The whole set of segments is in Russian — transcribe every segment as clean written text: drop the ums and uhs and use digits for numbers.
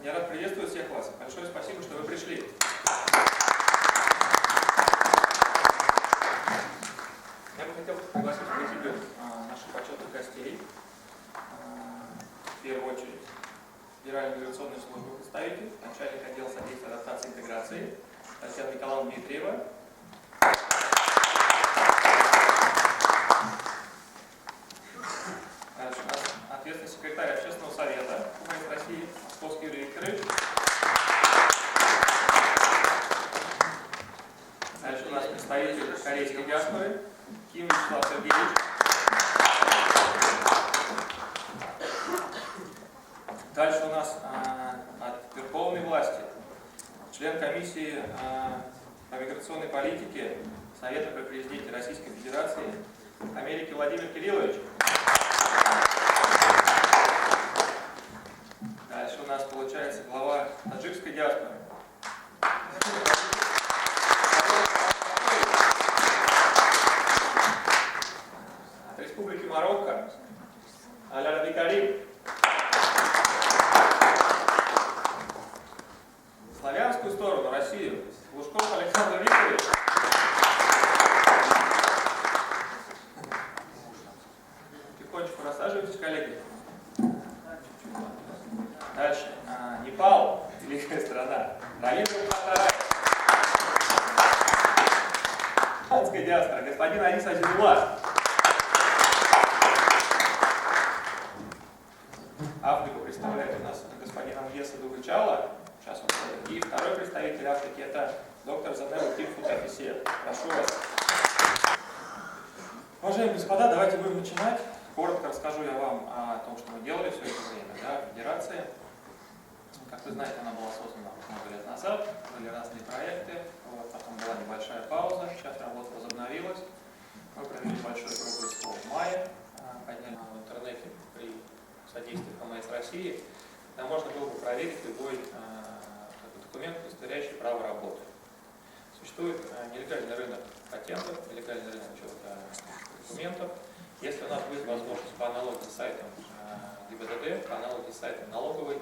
Я рад приветствовать всех вас. Большое спасибо, что вы пришли. Я бы хотел пригласить в президиум наших почетных гостей. В первую очередь, Федеральной миграционной службы представитель, начальник отдела содействия адаптации и интеграции Татьяна Николаевна Дмитриева. Дальше у нас ответственный секретарь общественного совета УМС России Московский Юрий Викторович. Дальше у нас представитель корейской диаспоры Ким Вячеслав Сергеевич. Дальше у нас от верховной власти член комиссии по миграционной политике Совета при президенте Российской Федерации Америки Владимир Кириллович. Дальше у нас получается глава таджикской диаспоры. От Республики Марокко Аль-Раби Карим. Славянскую сторону, Россию, Лужков Александр Викторович. Тихонечко рассаживайтесь, коллеги. Дальше. Непал, великая страна. Равиндра Паттарай. Афганская диаспора, господин Анис Азизуллах. Африку представляет у нас господин Ангеса Дугачала. Сейчас он будет. И второй представитель Африки это доктор Занева Кимфут-Афисе. Прошу вас. Уважаемые господа, давайте будем начинать. Коротко расскажу я вам о том, что мы делали все это время. Да, Федерация, как вы знаете, она была создана много лет назад, были разные проекты, вот, потом была небольшая пауза, сейчас работа возобновилась. Мы провели большой круглый стол в мае, подняли в интернете при содействии ФМС России, когда можно было бы проверить любой документ, удостоверяющий право работы. Существует нелегальный рынок патентов, нелегальный рынок учета документов. Если у нас будет возможность по аналогии с сайтом ГИБДД, по аналогии с сайтом налоговой,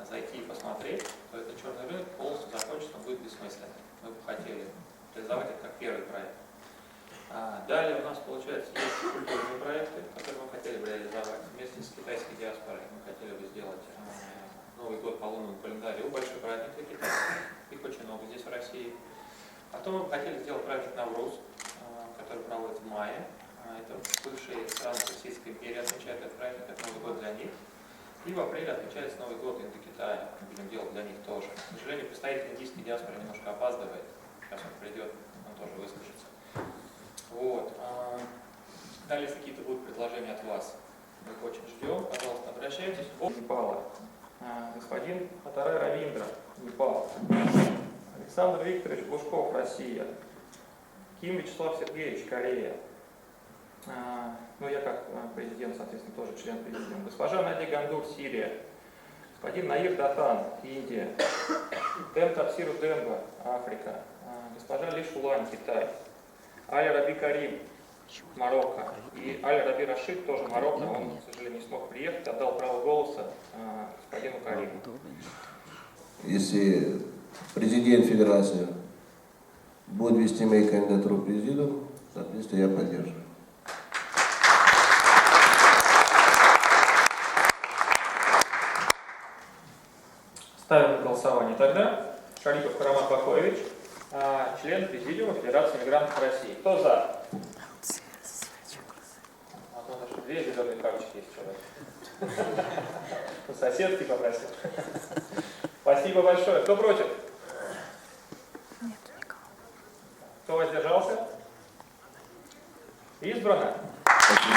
зайти и посмотреть, то этот черный рынок полностью закончится, он будет бессмысленным. Мы бы хотели реализовать это как первый проект. Далее у нас, получается, есть культурные проекты, которые мы хотели бы реализовать. Вместе с китайской диаспорой мы хотели бы сделать Новый год по лунному календарю, большой праздник для китайцев, их очень много здесь в России. Потом мы хотели сделать праздник Навруз, который проводится в мае. Это бывшие страны Российской империи отмечают этот праздник, это Новый год для них. И в апреле отмечается Новый год Индокитая, мы будем делать для них тоже. К сожалению, представитель индийской диаспоры немножко опаздывает, сейчас он придет, он тоже выскажется. Вот. Далее, если какие-то будут предложения от вас, мы их очень ждем, пожалуйста, обращайтесь. Непала. Господин Паттарай Равиндра, Непал. Александр Викторович Лужков, Россия. Ким Вячеслав Сергеевич, Корея. Ну, я как президент, соответственно, тоже член президиума. Госпожа Надя Гандур, Сирия. Господин Наир Датан, Индия. Дэм Тапсиру Демба, Африка. Госпожа Ли Шулань, Китай. Аль-Раби Карим, Марокко. И Аль-Раби Рашид, тоже Марокко. Он, к сожалению, не смог приехать, отдал право голоса господину Кариму. Если президент Федерации будет вести мои кандидатуру в президиум, соответственно, я поддерживаю. Ставим на голосование тогда. Шарипов Карамат Бакоевич, член президиума Федерации мигрантов России. Кто за? Даже две зеленые карточки есть человек. Соседки попросил. Спасибо большое. Кто против? Нет, никого. Кто воздержался? Избрано. Спасибо.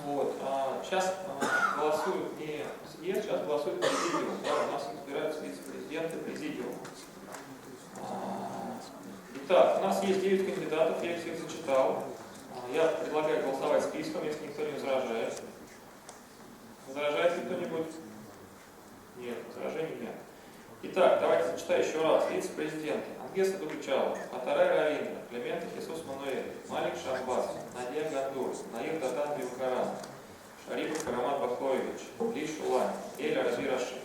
Вот, сейчас голосуют не съезд, сейчас голосуют президиум. Да, у нас избираются вице-президенты президиума. Итак, у нас есть 9 кандидатов, я их всех зачитал. Я предлагаю голосовать списком, если никто не возражает. Возражает ли кто-нибудь? Нет, возражений нет. Итак, давайте зачитаю еще раз. Вице-президенты: Ангеса Дугачала, Паттарай Равиндра, Климентов Иисус Мануэль, Малик Шамбас, Надия Гандур, Наир Датан Бивкаран, Шарипов Карамат Бахлоевич, Ли Шулань, Эль Рази Рашид,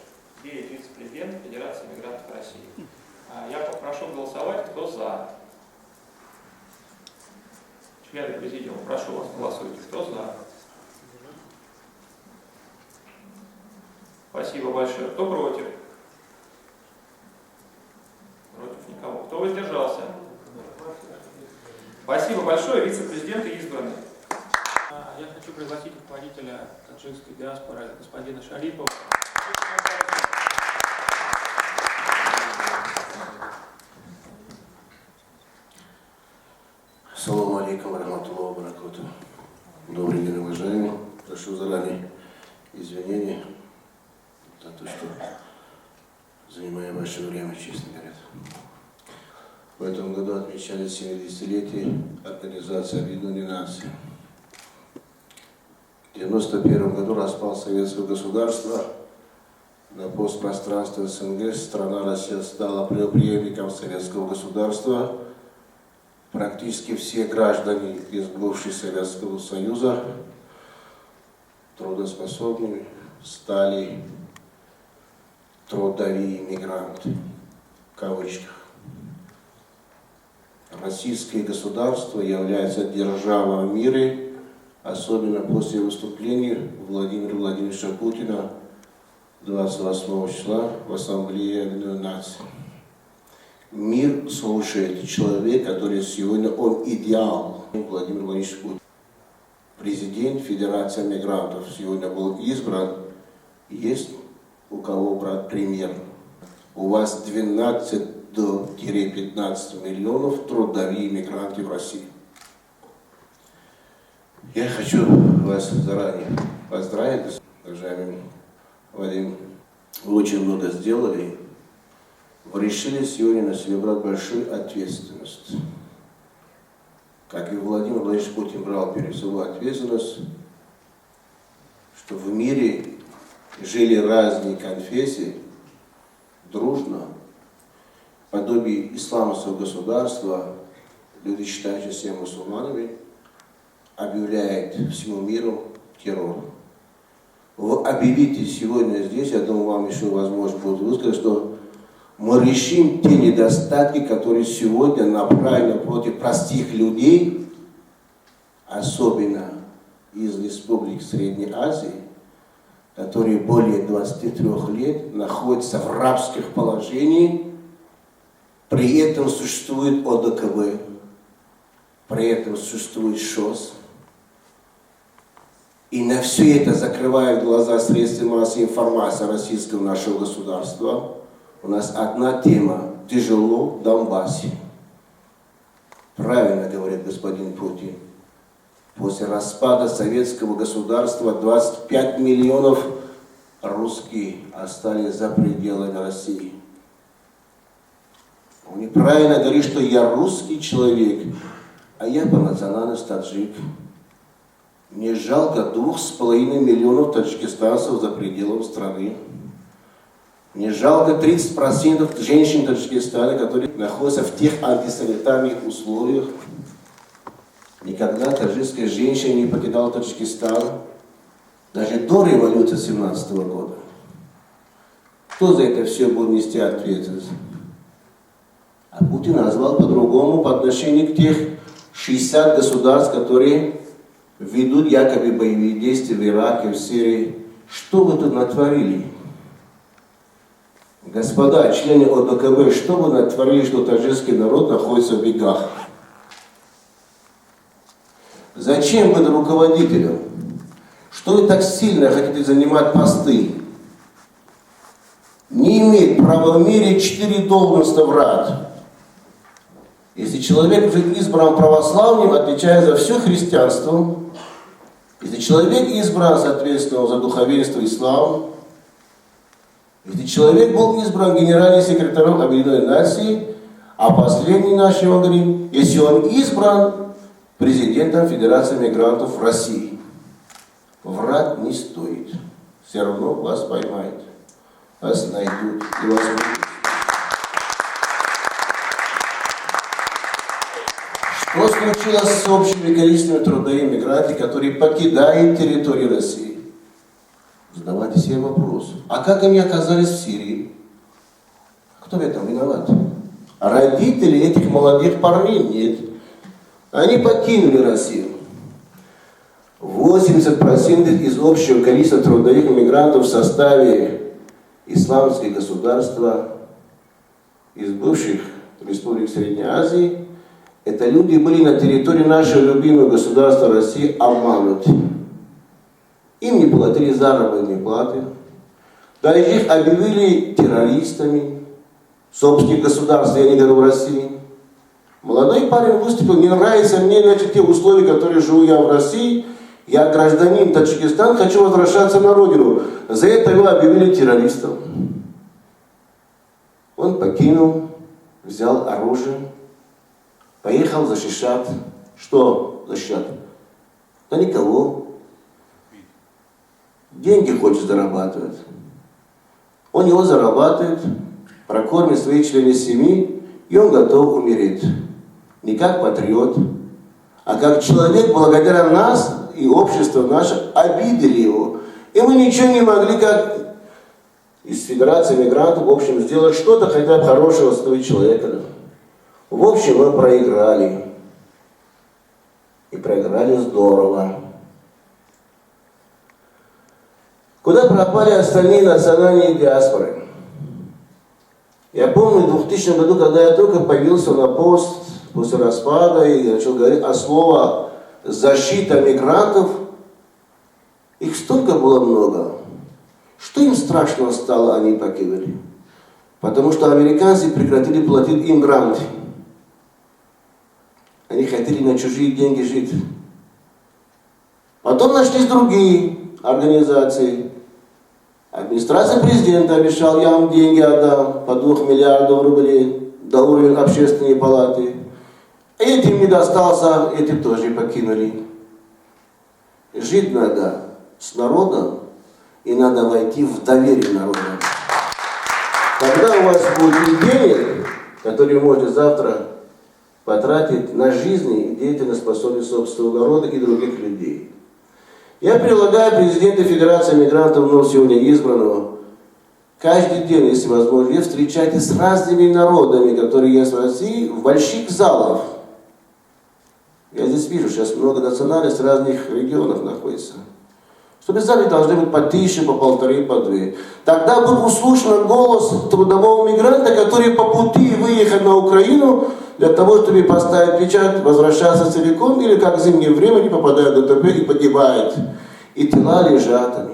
вице-президент Федерации мигрантов России. Я попрошу голосовать, кто за. Члены президиума, прошу вас, голосуйте, кто за. Спасибо большое. Кто против? Против никого. Кто воздержался? Спасибо большое, вице-президенты избраны. Я хочу пригласить руководителя таджикской диаспоры господина Шарипова. Ассаламу алейкум рахматуллахи ва баракатух. Добрый день, уважаемые. Прошу заранее извинения за то, что занимаю ваше время, честно говоря. В этом году отмечали 70-летие Организации Объединенных Наций. В 1991 году распал советское государство. На постпространстве СНГ страна Россия стала преемником советского государства. Практически все граждане из бывшего Советского Союза трудоспособными стали трудовые мигранты, в кавычках. Российское государство является державой в мире, особенно после выступления Владимира Владимировича Путина 28 числа в Ассамблее Объединенных Наций. Мир слушает человек, который сегодня он идеал. Владимир Владимирович Путин. Президент Федерации мигрантов сегодня был избран. Есть у кого брать пример. У вас 12 до 15 миллионов трудовые мигранты в России. Я хочу вас заранее поздравить, уважаемый Вадим. Вы очень много сделали. Вы решили сегодня на себя брать большую ответственность. Как и Владимир Владимирович Путин брал перед собой ответственность, что в мире жили разные конфессии, дружно, подобие исламского государства, люди, считающие себя мусульманами, объявляют всему миру террор. Вы объявите сегодня здесь, я думаю, вам еще возможно будет высказать, что мы решим те недостатки, которые сегодня направлены против простых людей, особенно из республик Средней Азии, которые более 23 лет находятся в рабских положениях, при этом существует ОДКБ, при этом существует ШОС. И на все это закрывают глаза средства массовой информации российского нашего государства. У нас одна тема – тяжело в Донбассе. Правильно говорит господин Путин. После распада советского государства 25 миллионов русских остались за пределами России. Он неправильно говорит, что я русский человек, а я по национальности таджик. Мне жалко 2,5 миллионов таджикистанцев за пределами страны. Мне жалко 30% женщин Таджикистана, которые находятся в тех антисанитарных условиях. Никогда таджикская женщина не покидала Таджикистан, даже до революции 1917 года. Кто за это все будет нести ответственность? А Путин назвал по-другому по отношению к тех 60 государств, которые ведут якобы боевые действия в Ираке, в Сирии. Что вы тут натворили? Господа, члены ОДКБ, что вы натворили, что таджикский народ находится в бегах? Зачем быть руководителем? Что вы так сильно хотите занимать посты? Не имеет права в мире 4 должности врат. Если человек уже избран православным, отвечая за все христианство, если человек избран, соответственно, за духовенство ислама, если человек был избран генеральным секретарем Объединенных Наций, а последний наш его говорит, если он избран президентом Федерации мигрантов России, врать не стоит. Все равно вас поймают, вас найдут и вас убьют. Что случилось с общими количеством трудовых мигрантов, которые покидают территорию России? себе вопрос, а как они оказались в Сирии? Кто в этом виноват? Родители этих молодых парней? Нет. Они покинули Россию. 80% из общего количества трудовых мигрантов в составе исламских государств из бывших республик Средней Азии, это люди были на территории нашего любимого государства России обмануты. Им не платили заработные платы, даже их объявили террористами собственных государств, я не говорю в России. Молодой парень выступил, не нравятся мне, значит, те условия, которые живу я в России, я гражданин Таджикистана, хочу возвращаться на родину. За это его объявили террористом. Он покинул, взял оружие, поехал защищать. Что защищать? Да никого. Деньги хочет зарабатывать. Он его зарабатывает, прокормит своих членов семьи, и он готов умереть. Не как патриот, а как человек, благодаря нас и общество наше обидели его. И мы ничего не могли, как из Федерации мигрантов, в общем, сделать что-то, хотя бы хорошего с этого человека. В общем, мы проиграли. И проиграли здорово. Куда пропали остальные национальные диаспоры? Я помню, в 2000 году, когда я только появился на пост после распада и начал говорить о слове «защита мигрантов», их столько было много. Что им страшного стало, они покинули? Потому что американцы прекратили платить им гранты. Они хотели на чужие деньги жить. Потом нашлись другие организации. Администрация президента обещала, я вам деньги отдам по 2 миллиардов рублей до уровня общественной палаты. Этим не достался, эти тоже покинули. Жить надо с народом, и надо войти в доверие народа. Тогда у вас будет денег, которые можете завтра потратить на жизнь и деятельность способность собственного народа и других людей. Я предлагаю президенту Федерации мигрантов, но сегодня избранного, каждый день, если возможно, встречайтесь с разными народами, которые есть в России, в больших залах. Я здесь вижу, сейчас много национальностей разных регионов находится. Чтобы зале должны быть по 1000, по 1500, по 2. Тогда будет услышан голос трудового мигранта, который по пути выехал на Украину для того, чтобы поставить печать, возвращаться целиком, или как в зимнее время не попадает в ДТП и погибает. И тела лежат.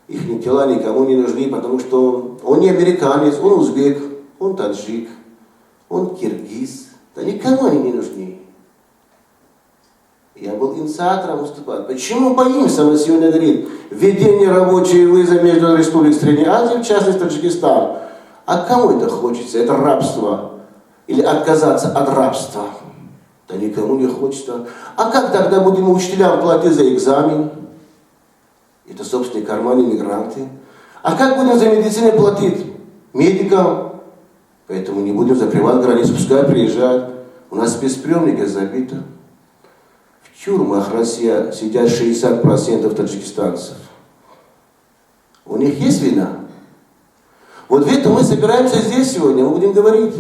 Их тела никому не нужны, потому что он не американец, он узбек, он таджик, он киргиз. Да никому они не нужны. Я был инициатором выступать. Почему боимся, мы сегодня говорим, введение рабочей визы между республикой Средней Азии, в частности Таджикистан. А кому это хочется? Это рабство. Или отказаться от рабства? Да никому не хочется. А как тогда будем учителям платить за экзамен? Это собственные карманы мигранты. А как будем за медицину платить? Медикам. Поэтому не будем закрывать границу, пускай приезжают. У нас спецприемники забиты. В тюрьмах Россия сидят 60% таджикистанцев. У них есть вина? Вот в этом мы собираемся здесь сегодня, мы будем говорить.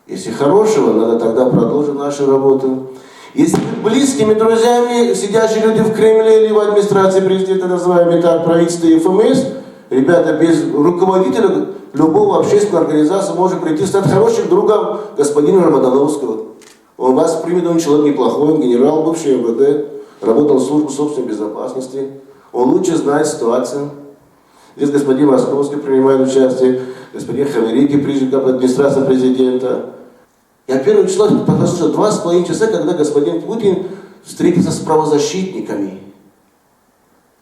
Если хорошего, надо тогда продолжить нашу работу. Если близкими друзьями, сидящие люди в Кремле или в администрации президента, называемые так, правительство и ФМС, ребята, без руководителя любого общественной организации может прийти, стать хорошим другом господина Рамадановского. Он вас примет, он человек неплохой, он генерал, бывший МВД, работал в службе собственной безопасности. Он лучше знает ситуацию. Здесь господин Московский принимает участие, господин Хаверики, прежде администрация президента. Я первый число послушал 2,5 часа, когда господин Путин встретился с правозащитниками.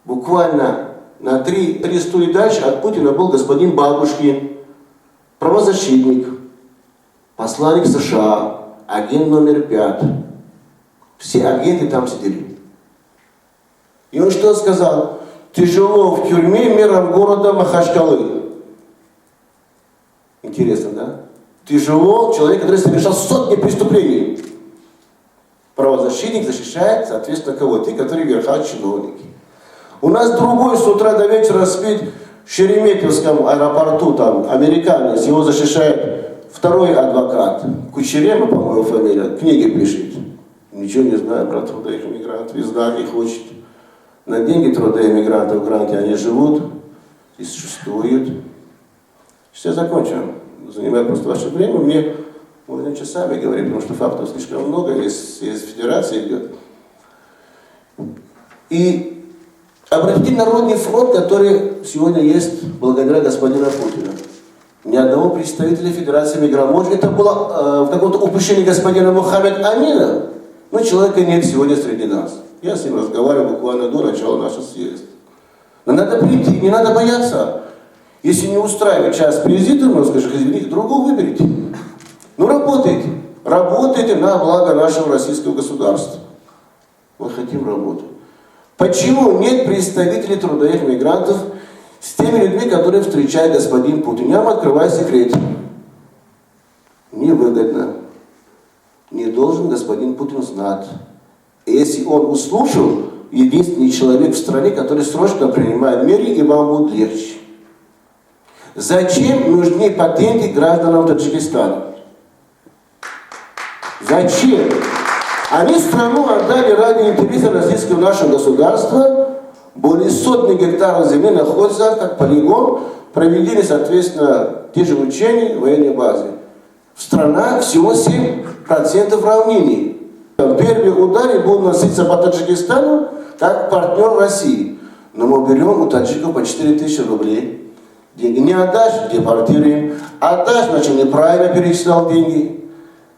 Буквально на 3 стулья дальше от Путина был господин Бабушкин, правозащитник, посланник США, агент номер 5. Все агенты там сидели. И он что сказал? Тяжело в тюрьме мэром города Махачкалы. Интересно, да? Тяжело человек, который совершал сотни преступлений. Правозащитник защищает, соответственно, кого? Те, которые верховные чиновники. У нас другой с утра до вечера спит в Шереметьевском аэропорту, там, американец, его защищает второй адвокат. Кучерема, по-моему, фамилия, книги пишет. Ничего не знаю про трудовых иммигрантов, и знать не хочет. На деньги трудовых иммигрантов в гранте они живут и существуют. Сейчас я закончу. Занимаю просто ваше время. Мне можно часами говорить, потому что фактов слишком много, из федерации идет. И обратите Народный фронт, который сегодня есть благодаря господину Путину. Ни одного представителя Федерации мигрантов. Может, это было в каком-то упущении господина Мухаммед Амина, но человека нет сегодня среди нас. Я с ним разговаривал буквально до начала нашего съезда. Но надо прийти, не надо бояться. Если не устраивает час президиума, скажешь, извините, другого выберите. Ну работайте. Работайте на благо нашего российского государства. Мы хотим работать. Почему нет представителей трудовых мигрантов с теми людьми, которые встречает господин Путин? Я вам открываю секрет. Невыгодно. Не должен господин Путин знать. Если он услышал, единственный человек в стране, который срочно принимает меры, и вам будет легче. Зачем нужны патенты гражданам Таджикистана? Зачем? Они страну отдали ради интереса российского нашего государства. Более сотни гектаров земли находятся как полигон. Проведены, соответственно, те же учения в военной базе. Страна всего 7% равнины. Первые удары будут носиться по Таджикистану как партнер России. Но мы берем у таджиков по 4000 рублей. Деньги не отдашь, депортируем. Отдашь, значит, неправильно перечислял деньги.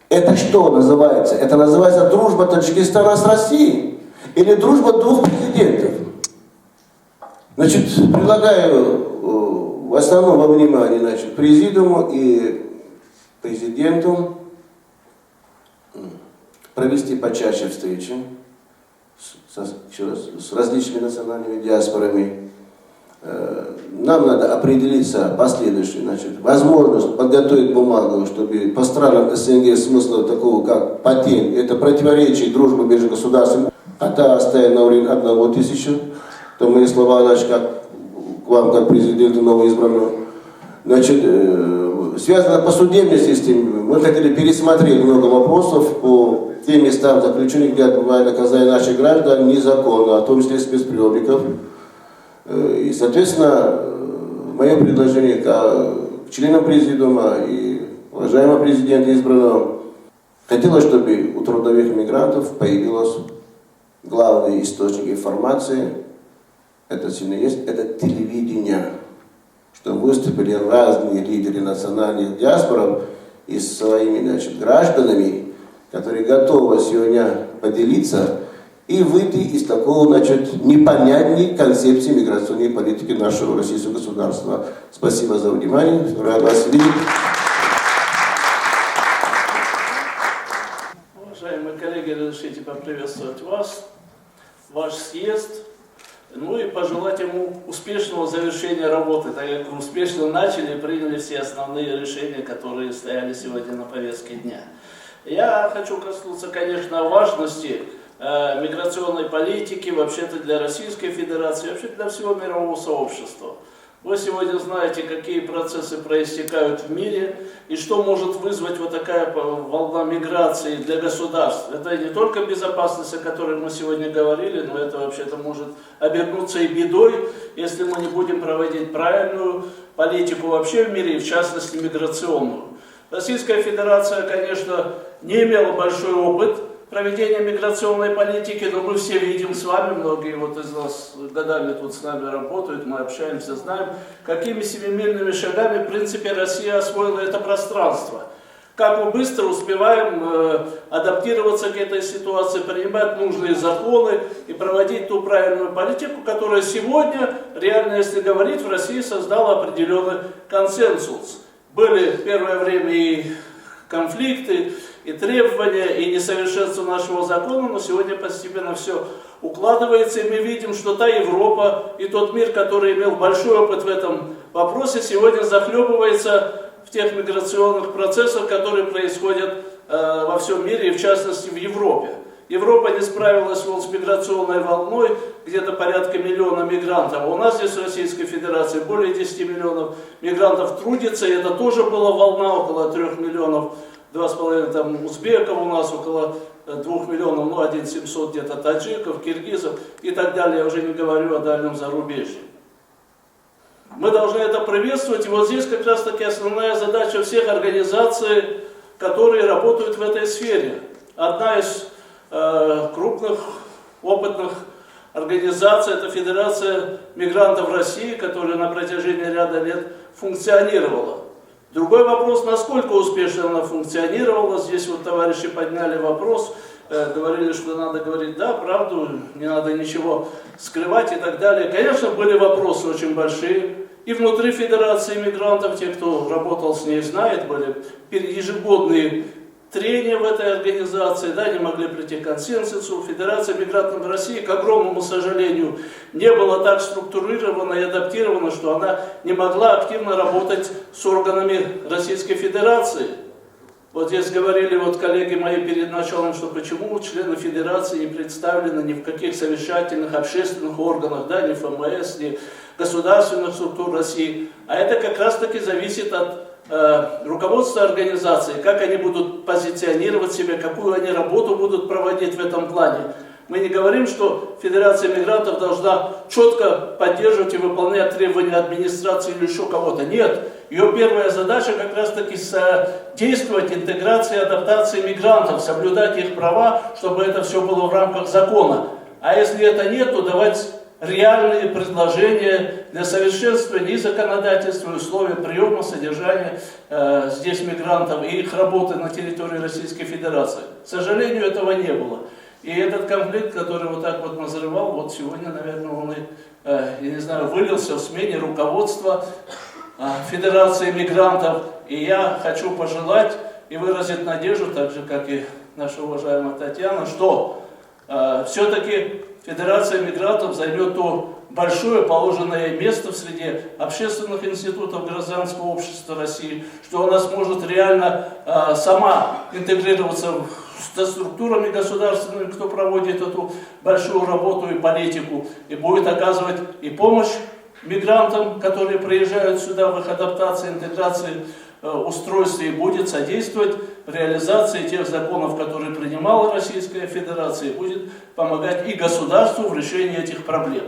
Это что называется? Это называется дружба Таджикистана с Россией? Или дружба двух президентов? Значит, предлагаю в основном во внимание, значит, президиуму и президенту провести почаще встречи с различными национальными диаспорами. Нам надо определиться последующей, значит, возможность подготовить бумагу, чтобы по странам СНГ смысла такого, как патент, это противоречие дружбы между государствами, а та оставим на уровне 1000, то мои слова, значит, как к вам, как президенту новоизбранному. Значит, связано по судебной системе, мы хотели пересмотреть много вопросов по тем местам заключения, где отбывают наказание наших граждан незаконно, в том числе спецприемников. И, соответственно, мое предложение к членам президиума и уважаемому президенту избранному, хотелось, чтобы у трудовых мигрантов появилось главный источник информации, это сильно есть, это телевидение, что выступили разные лидеры национальных диаспор и с своими, значит, гражданами, которые готовы сегодня поделиться и выйти из такого, значит, непонятной концепции миграционной политики нашего российского государства. Спасибо за внимание. Рад вас видеть. Уважаемые коллеги, разрешите поприветствовать вас, ваш съезд, ну и пожелать ему успешного завершения работы, так как успешно начали и приняли все основные решения, которые стояли сегодня на повестке дня. Я хочу коснуться, конечно, важности миграционной политики вообще-то для Российской Федерации, вообще для всего мирового сообщества. Вы сегодня знаете, какие процессы проистекают в мире и что может вызвать вот такая волна миграции для государств. Это не только безопасность, о которой мы сегодня говорили, но это вообще-то может обернуться и бедой, если мы не будем проводить правильную политику вообще в мире, и в частности миграционную. Российская Федерация, конечно, не имела большой опыт проведения миграционной политики, но мы все видим с вами, многие вот из нас годами тут с нами работают, мы общаемся, знаем, какими семимильными шагами, в принципе, Россия освоила это пространство. Как мы быстро успеваем адаптироваться к этой ситуации, принимать нужные законы и проводить ту правильную политику, которая сегодня, реально, если говорить, в России создала определенный консенсус. Были в первое время и конфликты, и требования, и несовершенство нашего закона, но сегодня постепенно все укладывается, и мы видим, что та Европа и тот мир, который имел большой опыт в этом вопросе, сегодня захлебывается в тех миграционных процессах, которые происходят во всем мире, и в частности в Европе. Европа не справилась вот с миграционной волной, где-то порядка миллиона мигрантов. У нас здесь в Российской Федерации более 10 миллионов мигрантов трудится, и это тоже была волна, около 3 миллионов, 2,5 там узбеков у нас, около 2 миллионов, ну 1 700 где-то таджиков, киргизов и так далее. Я уже не говорю о дальнем зарубежье. Мы должны это приветствовать, и вот здесь как раз таки основная задача всех организаций, которые работают в этой сфере. Одна из крупных, опытных организаций – это Федерация мигрантов России, которая на протяжении ряда лет функционировала. Другой вопрос, насколько успешно она функционировала. Здесь вот товарищи подняли вопрос, говорили, что надо говорить да, правду, не надо ничего скрывать и так далее. Конечно, были вопросы очень большие. И внутри Федерации мигрантов, те, кто работал с ней, знают, были ежегодные трения в этой организации, да, не могли прийти к консенсусу. Федерация мигрантов России, к огромному сожалению, не была так структурирована и адаптирована, что она не могла активно работать с органами Российской Федерации. Вот здесь говорили вот коллеги мои перед началом, что почему члены Федерации не представлены ни в каких совещательных общественных органах, да, ни ФМС, ни государственных структур России. А это как раз таки зависит от руководства организации, как они будут позиционировать себя, какую они работу будут проводить в этом плане. Мы не говорим, что Федерация мигрантов должна четко поддерживать и выполнять требования администрации или еще кого-то. Нет. Ее первая задача как раз таки содействовать интеграции и адаптации мигрантов, соблюдать их права, чтобы это все было в рамках закона. А если это нет, то давать реальные предложения для совершенствования и законодательства, и условий приема, содержания здесь мигрантов и их работы на территории Российской Федерации. К сожалению, этого не было. И этот конфликт, который вот так вот назревал, вот сегодня, наверное, он я не знаю, вылился в смене руководства Федерации мигрантов. И я хочу пожелать и выразить надежду, так же, как и наша уважаемая Татьяна, что все-таки Федерация мигрантов займет то большое положенное место в среде общественных институтов гражданского общества России, что она сможет реально сама интегрироваться со структурами государственными, кто проводит эту большую работу и политику, и будет оказывать и помощь мигрантам, которые приезжают сюда в их адаптации, интеграции, устройстве, и будет содействовать реализации тех законов, которые принимала Российская Федерация, и будет помогать и государству в решении этих проблем.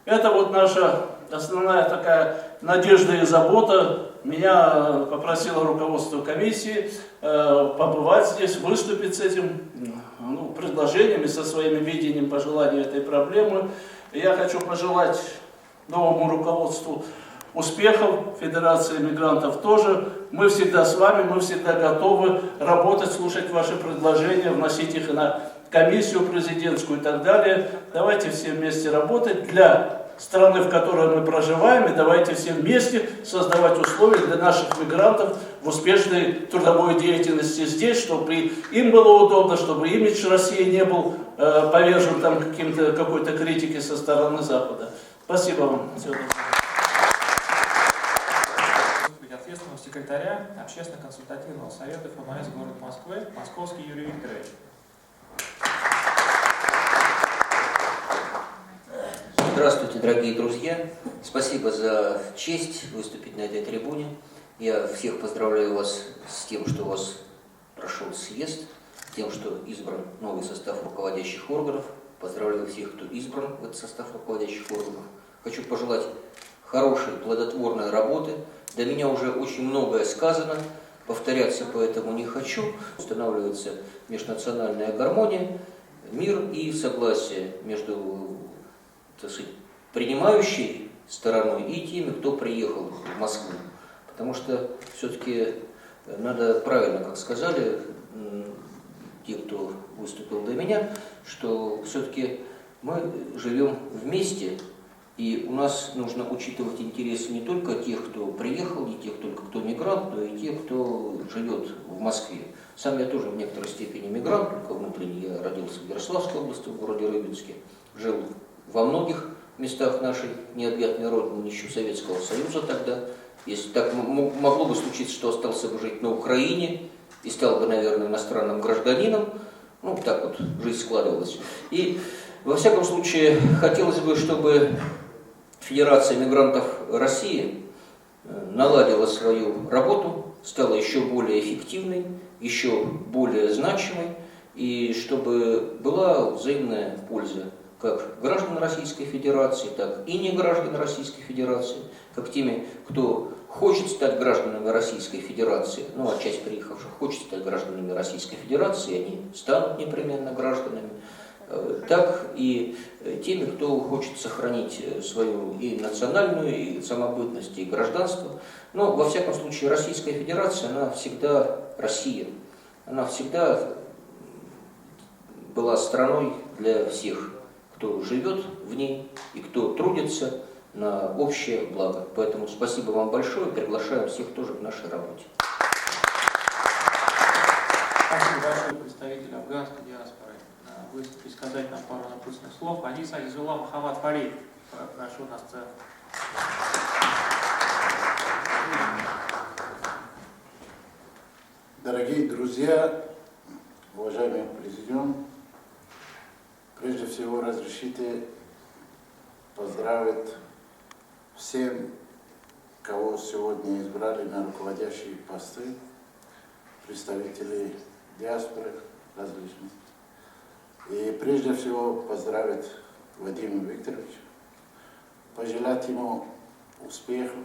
Это вот наша основная такая надежда и забота. Меня попросило руководство комиссии побывать здесь, выступить с этим предложением и со своим видением, пожеланием этой проблемы. И я хочу пожелать новому руководству успехов, Федерации мигрантов тоже. Мы всегда с вами, мы всегда готовы работать, слушать ваши предложения, вносить их на комиссию президентскую и так далее. Давайте все вместе работать для страны, в которой мы проживаем, и давайте все вместе создавать условия для наших мигрантов в успешной трудовой деятельности здесь, чтобы им было удобно, чтобы имидж России не был повержен там какой-то критике со стороны Запада. Спасибо вам. Ответственного секретаря Общественно-консультативного совета ФМС города Москвы, Московский Юрий Викторович. Здравствуйте, дорогие друзья! Спасибо за честь выступить на этой трибуне. Я всех поздравляю вас с тем, что у вас прошел съезд, с тем, что избран новый состав руководящих органов. Поздравляю всех, кто избран в этот состав руководящих органов. Хочу пожелать хорошей, плодотворной работы. До меня уже очень многое сказано, повторяться поэтому не хочу. Устанавливается межнациональная гармония, мир и согласие между, так сказать, принимающей стороной и теми, кто приехал в Москву. Потому что все-таки надо правильно, как сказали те, кто выступил до меня, что все-таки мы живем вместе. И у нас нужно учитывать интересы не только тех, кто приехал, не тех, только кто мигрант, но и тех, кто живет в Москве. Сам я тоже в некоторой степени мигрант, только внутренний. Я родился в Ярославской области, в городе Рыбинске. Жил во многих местах нашей необъятной родины, еще Советского Союза тогда. Если так могло бы случиться, что остался бы жить на Украине и стал бы, наверное, иностранным гражданином, Ну, так вот жизнь складывалась. И, во всяком случае, хотелось бы, чтобы Федерация мигрантов России наладила свою работу, стала еще более эффективной, еще более значимой, и чтобы была взаимная польза как граждан Российской Федерации, так и не граждан Российской Федерации, как теми, кто хочет стать гражданами Российской Федерации, ну а часть приехавших хочет стать гражданами Российской Федерации, они станут непременно гражданами, так и теми, кто хочет сохранить свою и национальную, и самобытность, и гражданство. Но, во всяком случае, Российская Федерация, она всегда Россия. Она всегда была страной для всех, кто живет в ней и кто трудится на общее благо. Поэтому спасибо вам большое, приглашаем всех тоже к нашей работе. Спасибо большое, представитель афганской диаспоры. Выступить, сказать нам пару напутственных слов. Аниса Азизулла Мухаммад Фарид. Прошу на сцену. Дорогие друзья, уважаемый президент, прежде всего разрешите поздравить всем, кого сегодня избрали на руководящие посты, представителей диаспоры различных. И прежде всего поздравить Вадима Викторовича, пожелать ему успехов,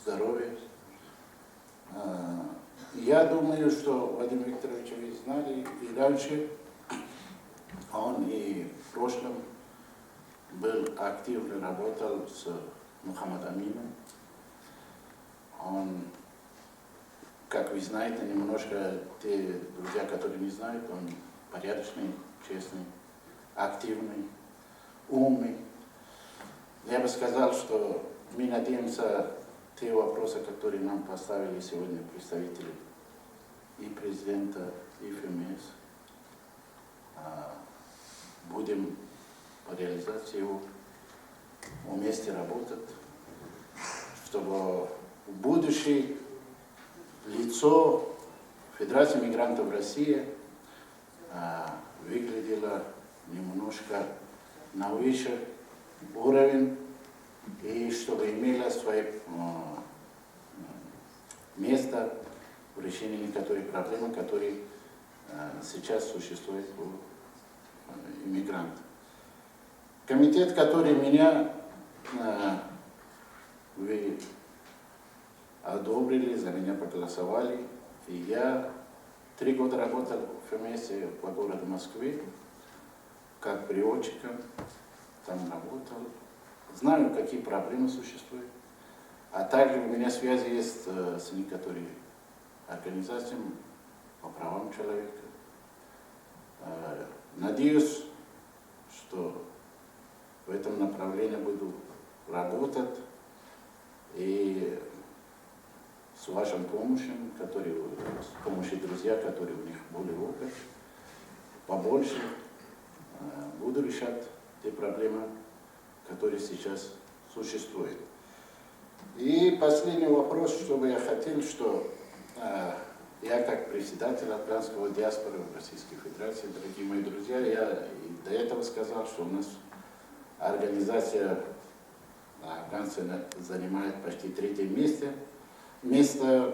здоровья. Я думаю, что Вадим Викторович вы знали и раньше, он и в прошлом был активно работал с Мухаммад Амином. Он, как вы знаете, немножко те друзья, которые не знают, он порядочный, честный, активный, умный. Я бы сказал, что мы надеемся, те вопросы, которые нам поставили сегодня представители и президента, и ФМС, будем по реализации его вместе работать, чтобы в будущее лицо Федерации мигрантов России выглядело немножко на выше уровень и чтобы имело свое место в решении некоторых проблем, которые сейчас существуют у иммигрантов. Комитет, который меня вы одобрили, за меня проголосовали, и я 3 года работал в ФМС по городу Москвы, как переводчиком, там работал. Знаю, какие проблемы существуют. А также у меня связи есть с некоторыми организациями по правам человека. Надеюсь, что в этом направлении буду работать и с вашей помощью, с помощью друзей, которые у них более опыт, побольше буду решать те проблемы, которые сейчас существуют. И последний вопрос, что бы я хотел, что я как председатель афганского диаспоры в Российской Федерации, дорогие мои друзья, я и до этого сказал, что у нас организация афганцы занимает почти 3-е место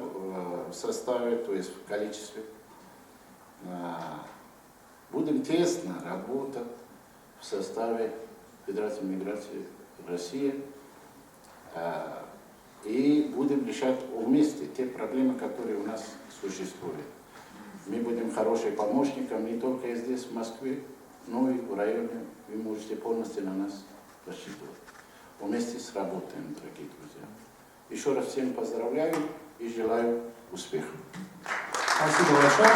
в составе, то есть в количестве. Будем тесно работать в составе Федерации миграции России и будем решать вместе те проблемы, которые у нас существуют. Мы будем хорошим помощником не только здесь, в Москве, но и в районе. Вы можете полностью на нас рассчитывать. Вместе сработаем, дорогие друзья. Еще раз всем поздравляю и желаю успехов. Спасибо большое.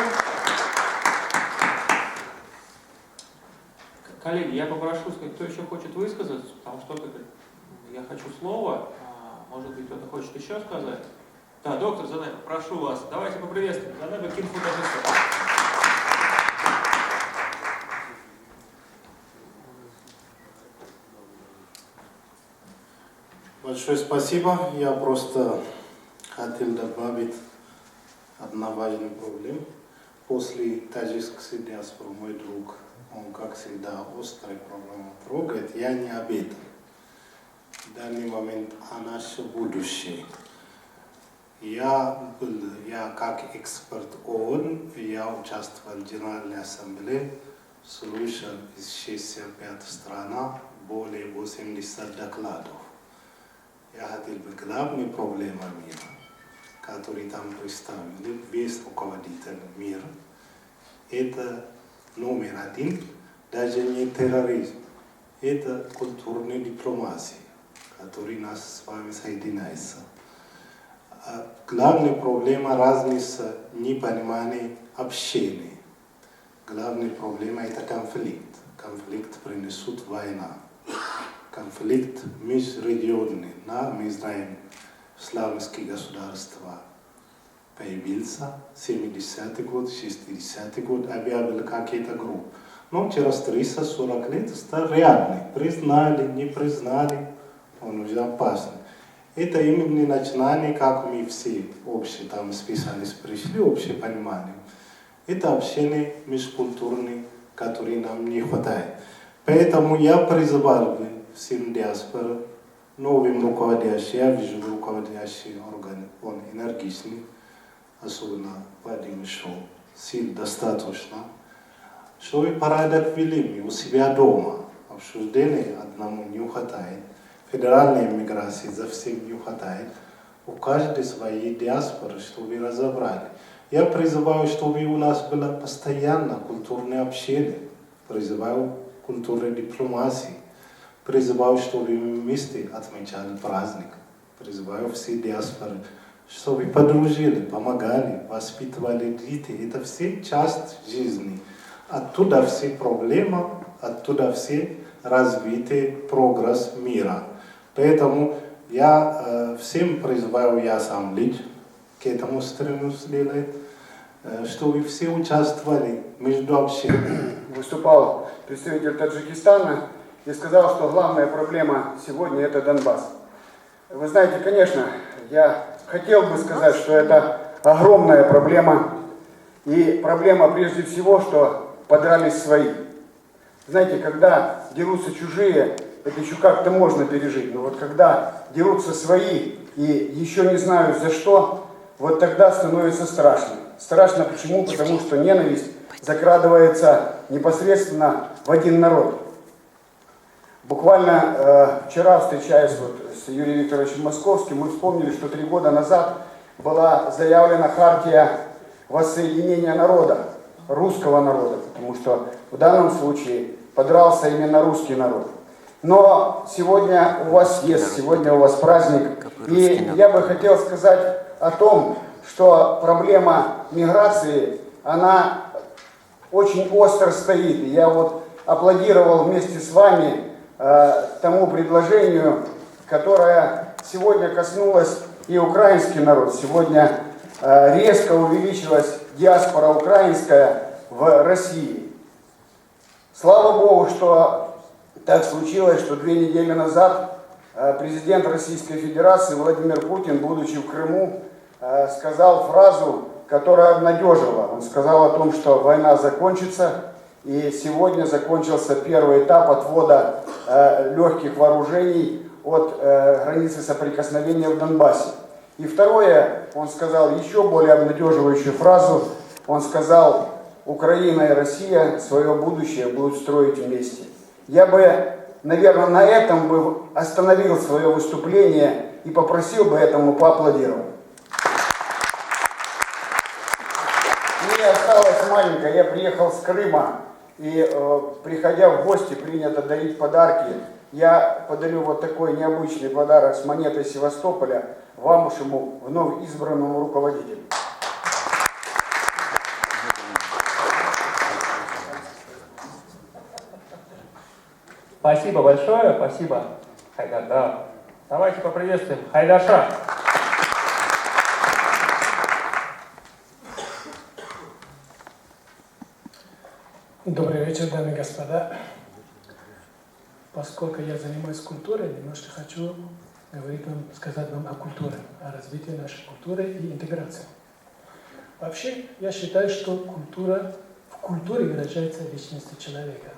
Коллеги, я попрошу, кто еще хочет высказаться, потому что я хочу слово. Может быть, кто-то хочет еще сказать? Да, доктор Занеба, прошу вас. Давайте поприветствуем. Занеба Кинфутажиста. Большое спасибо. Я просто хотел добавить одну важную проблему. после таджикской диаспоры мой друг, он, как всегда, острые проблемы трогает, я не об этом. В данный момент о нашем будущем. Я как эксперт ООН, я участвовал в Генеральной Ассамблее, слушал из 65 стран более 80 докладов. Я хотел бы главные проблемы мира, которые там представлены, весь руководитель мира, это номер один, даже не терроризм, это культурная дипломатия, которая нас с вами соединяется. Главная проблема разница непонимания общения. Главная проблема это конфликт. Конфликт принесут война. Конфликт межрегионный. Мы знаем, исламские государства появился 70-й год, 60-й год, объявили какие-то группы. Но через 30-40 лет стал реальный. Признали, не признали, он уже опасен. Это именно начинание, как мы все общие там списались, пришли, общее понимание. Это общение межкультурное, которое нам не хватает. Поэтому я призывал бы всем диаспорам, новым руководящим, я вижу руководящий орган, он энергичный, особенно Владимир Шоу, сил достаточно, чтобы порядок вели у себя дома. Обсуждения одному не хватает. Федеральной миграции за всем не хватает. У каждой своей диаспоры, чтобы разобрали. Я призываю, чтобы у нас было постоянно культурное общение. Призываю культурной дипломатии. Призываю, чтобы мы вместе отмечали праздник. Призываю все диаспоры, чтобы подружили, помогали, воспитывали детей. Это все часть жизни. Оттуда все проблемы, оттуда все развитие, прогресс мира. Поэтому я всем призываю, я сам лично к этому стремлюсь делать, чтобы все участвовали между общением. Выступал представитель Таджикистана и сказал, что главная проблема сегодня это Донбасс. Вы знаете, конечно, я хотел бы сказать, что это огромная проблема. И проблема прежде всего, что подрались свои. Знаете, когда дерутся чужие, это еще как-то можно пережить. Но вот когда дерутся свои и еще не знают за что, вот тогда становится страшно. Страшно почему? Потому что ненависть закрадывается непосредственно в один народ. Буквально вчера, встречаясь с Юрием Викторовичем Московским, мы вспомнили, что 3 года назад была заявлена хартия воссоединения народа, русского народа, потому что в данном случае подрался именно русский народ. Но сегодня у вас съезд, сегодня у вас праздник, и я бы хотел сказать о том, что проблема миграции, она очень остро стоит. И я вот аплодировал вместе с вами тому предложению, которое сегодня коснулось и украинский народ. Сегодня резко увеличилась диаспора украинская в России. Слава Богу, что так случилось, что 2 недели назад президент Российской Федерации Владимир Путин, будучи в Крыму, сказал фразу, которая обнадежила. Он сказал о том, что война закончится, и сегодня закончился первый этап отвода легких вооружений от границы соприкосновения в Донбассе. И второе, он сказал еще более обнадеживающую фразу. Он сказал: Украина и Россия свое будущее будут строить вместе. Я бы, наверное, на этом бы остановил свое выступление и попросил бы этому поаплодировать. Мне осталось маленькое, я приехал с Крыма, и приходя в гости, принято дарить подарки. Я подарю вот такой необычный подарок с монетой Севастополя вашему вновь избранному руководителю. Спасибо большое, спасибо, Хайдар. Да. Давайте поприветствуем Хайдарша. Добрый вечер, дамы и господа. Поскольку я занимаюсь культурой, немножко хочу сказать вам о культуре, о развитии нашей культуры и интеграции. Вообще, я считаю, что в культуре выражается личность человека.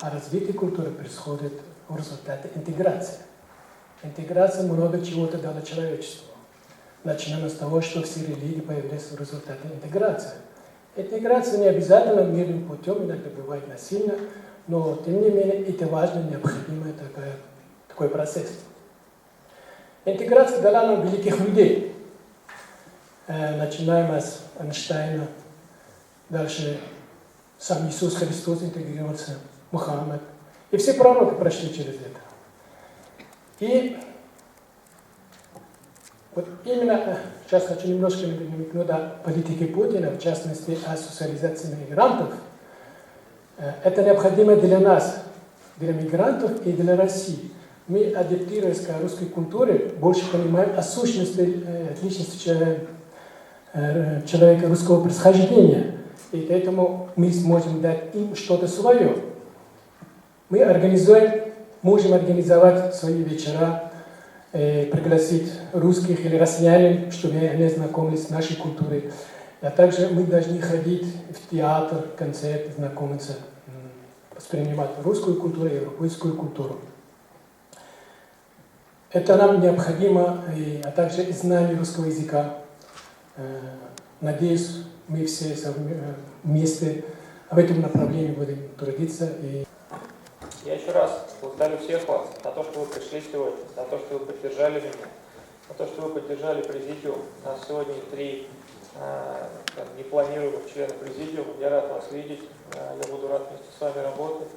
А развитие культуры происходит в результате интеграции. Интеграция много чего-то дала человечеству. Начинаем с того, что все религии появились в результате интеграции. Интеграция не обязательно мирным путем, иногда бывает насильно, но тем не менее это важно, необходимый такой процесс. Интеграция дала нам великих людей. Начинаем с Эйнштейна, дальше сам Иисус Христос интегрировался, Мухаммед. И все пророки прошли через это. И вот именно сейчас хочу немножко намекнуть о политике Путина, в частности о социализации мигрантов. Это необходимо для нас, для мигрантов и для России. Мы, адаптируясь к русской культуре, больше понимаем о сущности личности человека русского происхождения. И поэтому мы сможем дать им что-то свое. Мы можем организовать свои вечера, пригласить русских или россиян, чтобы они знакомились с нашей культурой. А также мы должны ходить в театр, концерт, знакомиться, воспринимать русскую культуру и европейскую культуру. Это нам необходимо, а также знание русского языка. Надеюсь, мы все вместе в этом направлении будем трудиться. Я еще раз благодарю всех вас за то, что вы пришли сегодня, за то, что вы поддержали меня, за то, что вы поддержали президиум. У нас сегодня 3 непланируемых члена президиума. Я рад вас видеть. Я буду рад вместе с вами работать.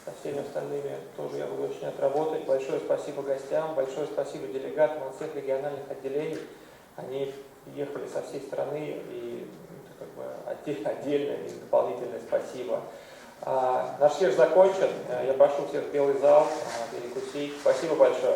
Со всеми остальными тоже я буду очень рад работать. Большое спасибо гостям, большое спасибо делегатам от всех региональных отделений. Они ехали со всей страны, и это как бы отдельное и дополнительное спасибо. Наш эфир закончен. Я прошу всех в белый зал перекусить. Спасибо большое.